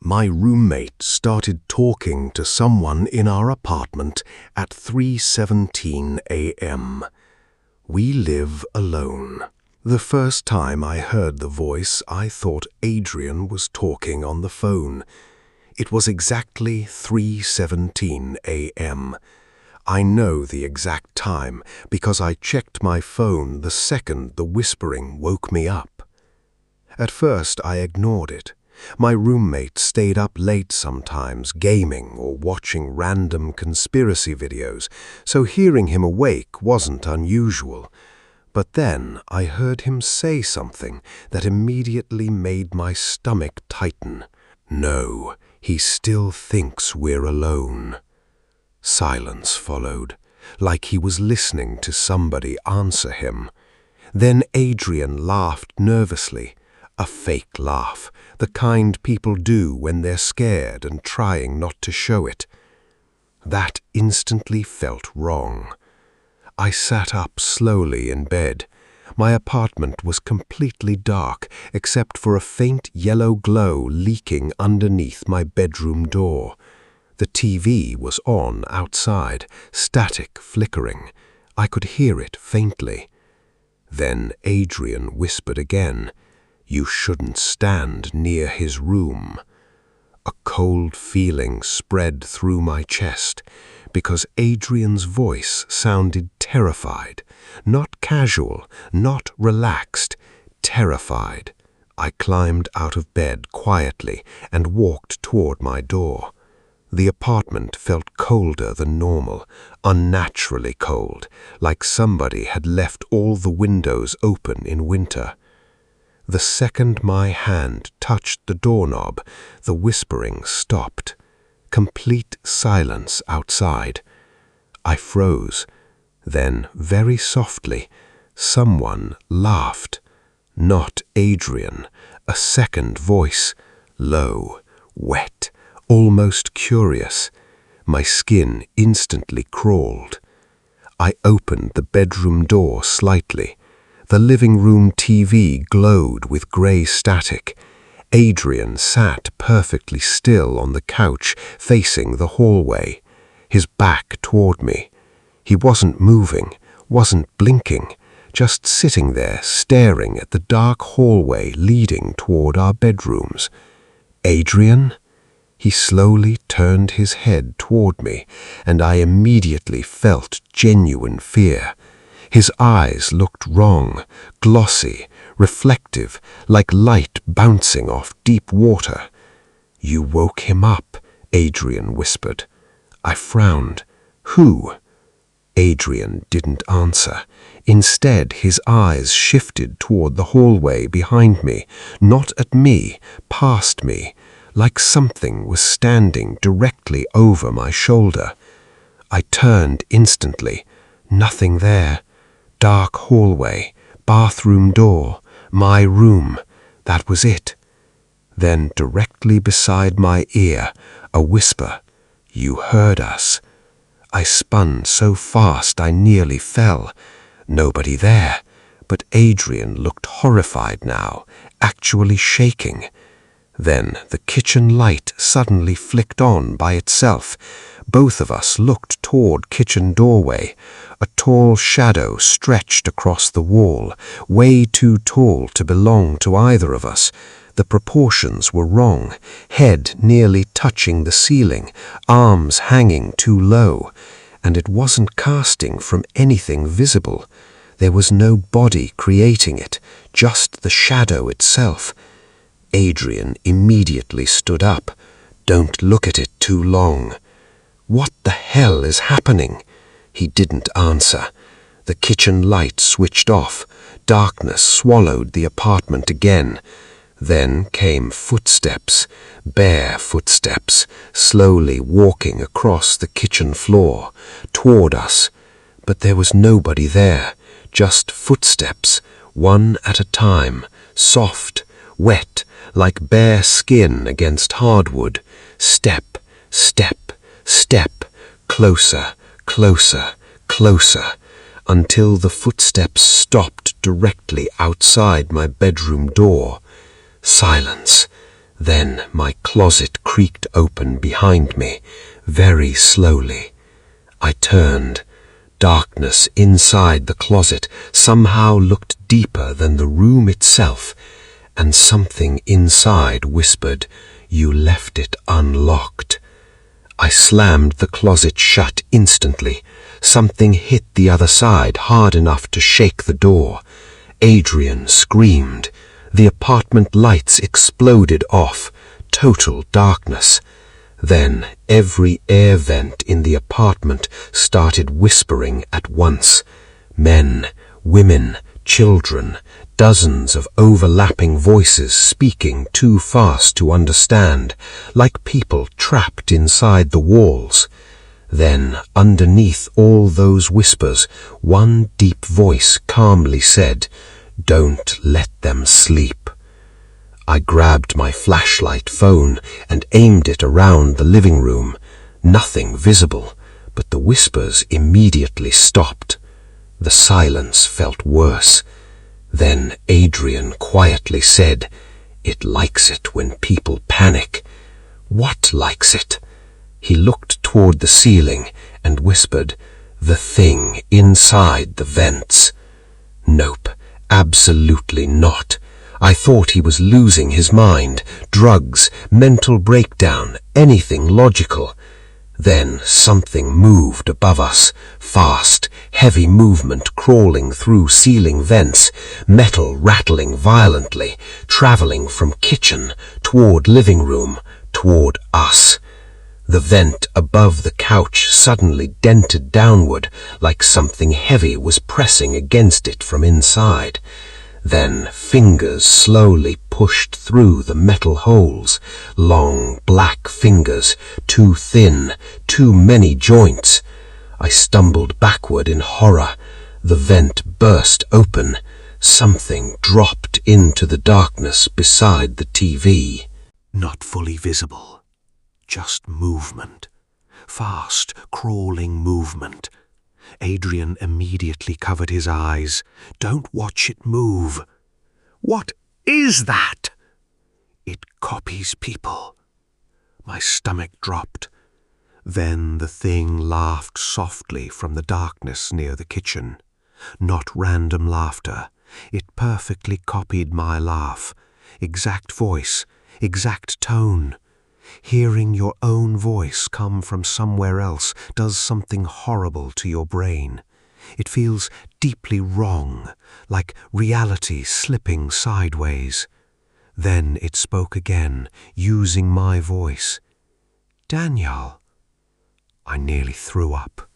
My roommate started talking to someone in our apartment at 3:17 a.m. We live alone. The first time I heard the voice, I thought Adrian was talking on the phone. It was exactly 3:17 a.m. I know the exact time because I checked my phone the second the whispering woke me up. At first, I ignored it. My roommate stayed up late sometimes, gaming or watching random conspiracy videos, so hearing him awake wasn't unusual. But then I heard him say something that immediately made my stomach tighten. No, he still thinks we're alone. Silence followed, like he was listening to somebody answer him. Then Adrian laughed nervously. A fake laugh, the kind people do when they're scared and trying not to show it. That instantly felt wrong. I sat up slowly in bed. My apartment was completely dark except for a faint yellow glow leaking underneath my bedroom door. The TV was on outside, static flickering. I could hear it faintly. Then Adrian whispered again. You shouldn't stand near his room. A cold feeling spread through my chest because Adrian's voice sounded terrified, not casual, not relaxed, terrified. I climbed out of bed quietly and walked toward my door. The apartment felt colder than normal, unnaturally cold, like somebody had left all the windows open in winter. The second my hand touched the doorknob, the whispering stopped. Complete silence outside. I froze. Then, very softly, someone laughed. Not Adrian. A second voice. Low, wet, almost curious. My skin instantly crawled. I opened the bedroom door slightly. The living room TV glowed with grey static. Adrian sat perfectly still on the couch facing the hallway, his back toward me. He wasn't moving, wasn't blinking, just sitting there staring at the dark hallway leading toward our bedrooms. Adrian? He slowly turned his head toward me, and I immediately felt genuine fear. His eyes looked wrong, glossy, reflective, like light bouncing off deep water. You woke him up, Adrian whispered. I frowned. Who? Adrian didn't answer. Instead, his eyes shifted toward the hallway behind me, not at me, past me, like something was standing directly over my shoulder. I turned instantly. Nothing there. Dark hallway, bathroom door, my room. That was it. Then directly beside my ear, a whisper. You heard us. I spun so fast I nearly fell. Nobody there, but Adrian looked horrified now, actually shaking. Then the kitchen light suddenly flicked on by itself. Both of us looked toward kitchen doorway. A tall shadow stretched across the wall, way too tall to belong to either of us. The proportions were wrong, head nearly touching the ceiling, arms hanging too low, and it wasn't casting from anything visible. There was no body creating it, just the shadow itself. Adrian immediately stood up. Don't look at it too long. What the hell is happening? He didn't answer. The kitchen light switched off. Darkness swallowed the apartment again. Then came footsteps, bare footsteps, slowly walking across the kitchen floor, toward us. But there was nobody there, just footsteps, one at a time, soft, wet, like bare skin against hardwood. Step, step, step, closer, closer, closer, until the footsteps stopped directly outside my bedroom door. Silence. Then my closet creaked open behind me, very slowly. I turned. Darkness inside the closet somehow looked deeper than the room itself, and something inside whispered, "You left it unlocked." I slammed the closet shut instantly. Something hit the other side hard enough to shake the door. Adrian screamed. The apartment lights exploded off. Total darkness. Then every air vent in the apartment started whispering at once. Men, women, children, dozens of overlapping voices speaking too fast to understand, like people trapped inside the walls. Then, underneath all those whispers, one deep voice calmly said, "Don't let them sleep." I grabbed my flashlight phone and aimed it around the living room. Nothing visible, but the whispers immediately stopped. The silence felt worse. Then Adrian quietly said, "It likes it when people panic." "What likes it?" He looked toward the ceiling and whispered, "The thing inside the vents." Nope, absolutely not. I thought he was losing his mind. Drugs, mental breakdown, anything logical. Then something moved above us. Fast, heavy movement crawling through ceiling vents, metal rattling violently, traveling from kitchen toward living room, toward us. The vent above the couch suddenly dented downward, like something heavy was pressing against it from inside. Then fingers slowly pushed through the metal holes, long black fingers, too thin, too many joints. I stumbled backward in horror. The vent burst open. Something dropped into the darkness beside the TV. Not fully visible, just movement. Fast, crawling movement. Adrian immediately covered his eyes. "Don't watch it move." "What is that?" "It copies people." My stomach dropped. Then the thing laughed softly from the darkness near the kitchen. Not random laughter. It perfectly copied my laugh. Exact voice, exact tone. Hearing your own voice come from somewhere else does something horrible to your brain. It feels deeply wrong, like reality slipping sideways. Then it spoke again, using my voice. "Daniel." I nearly threw up.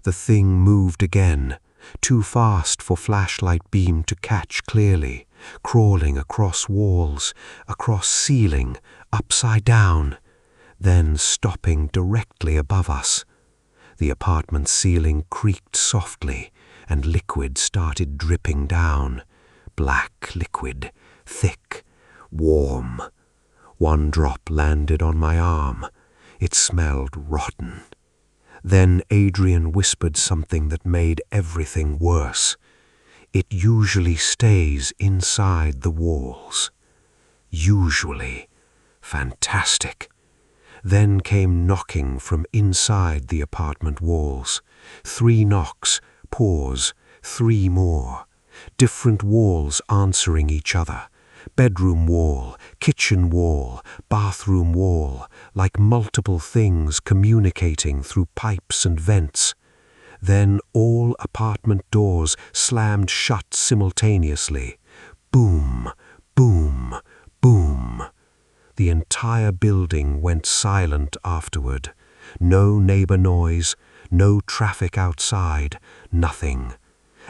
The thing moved again, too fast for flashlight beam to catch clearly, crawling across walls, across ceiling, upside down, then stopping directly above us. The apartment ceiling creaked softly, and liquid started dripping down. Black liquid, thick, warm. One drop landed on my arm. It smelled rotten. Then Adrian whispered something that made everything worse. "It usually stays inside the walls." Usually. Fantastic. Then came knocking from inside the apartment walls. 3 knocks, pause, 3 more. Different walls answering each other. Bedroom wall, kitchen wall, bathroom wall, like multiple things communicating through pipes and vents. Then all apartment doors slammed shut simultaneously. Boom, boom, boom. The entire building went silent afterward. No neighbor noise, no traffic outside, nothing.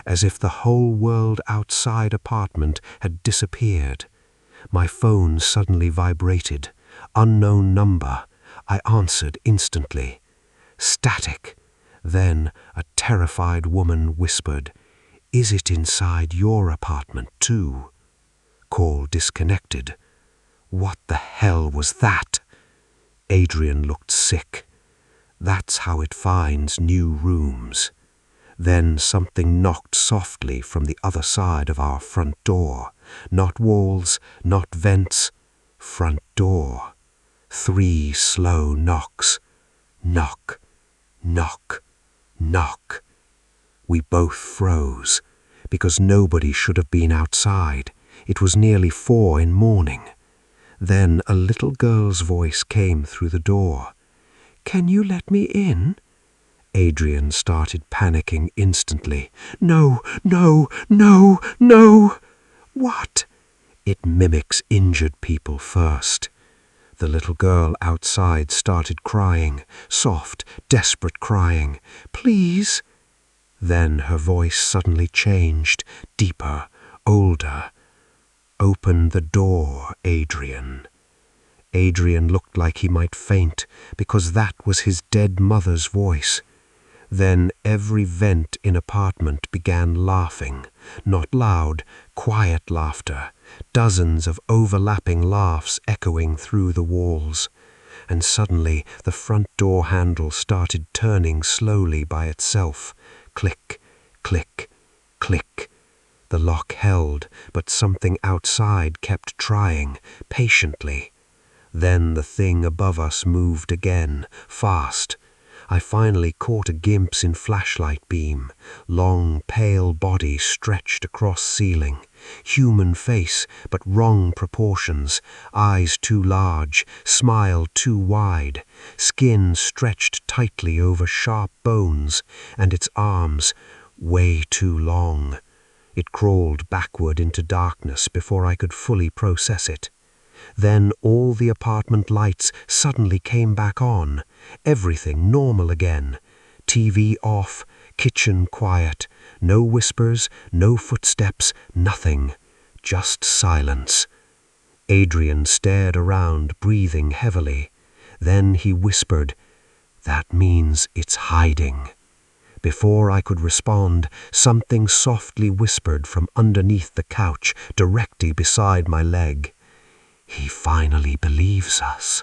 As if the whole world outside apartment had disappeared. My phone suddenly vibrated. Unknown number. I answered instantly. Static. Then a terrified woman whispered, "Is it inside your apartment too?" Call disconnected. What the hell was that? Adrian looked sick. That's how it finds new rooms. Then something knocked softly from the other side of our front door. Not walls, not vents. Front door. 3 slow knocks. Knock, knock, knock. We both froze, because nobody should have been outside. It was nearly 4 in morning. Then a little girl's voice came through the door. "Can you let me in?" Adrian started panicking instantly. "No, no, no, no!" "What?" "It mimics injured people first." The little girl outside started crying, soft, desperate crying. "Please." Then her voice suddenly changed, deeper, older. "Open the door, Adrian." Adrian looked like he might faint, because that was his dead mother's voice. Then every vent in apartment began laughing, not loud, quiet laughter, dozens of overlapping laughs echoing through the walls. And suddenly the front door handle started turning slowly by itself. Click, click, click. The lock held, but something outside kept trying, patiently. Then the thing above us moved again, fast. I finally caught a glimpse in flashlight beam. Long, pale body stretched across ceiling. Human face, but wrong proportions. Eyes too large, smile too wide. Skin stretched tightly over sharp bones, and its arms way too long. It crawled backward into darkness before I could fully process it. Then all the apartment lights suddenly came back on, everything normal again. TV off, kitchen quiet, no whispers, no footsteps, nothing, just silence. Adrian stared around, breathing heavily. Then he whispered, "That means it's hiding." Before I could respond, something softly whispered from underneath the couch, directly beside my leg. "He finally believes us."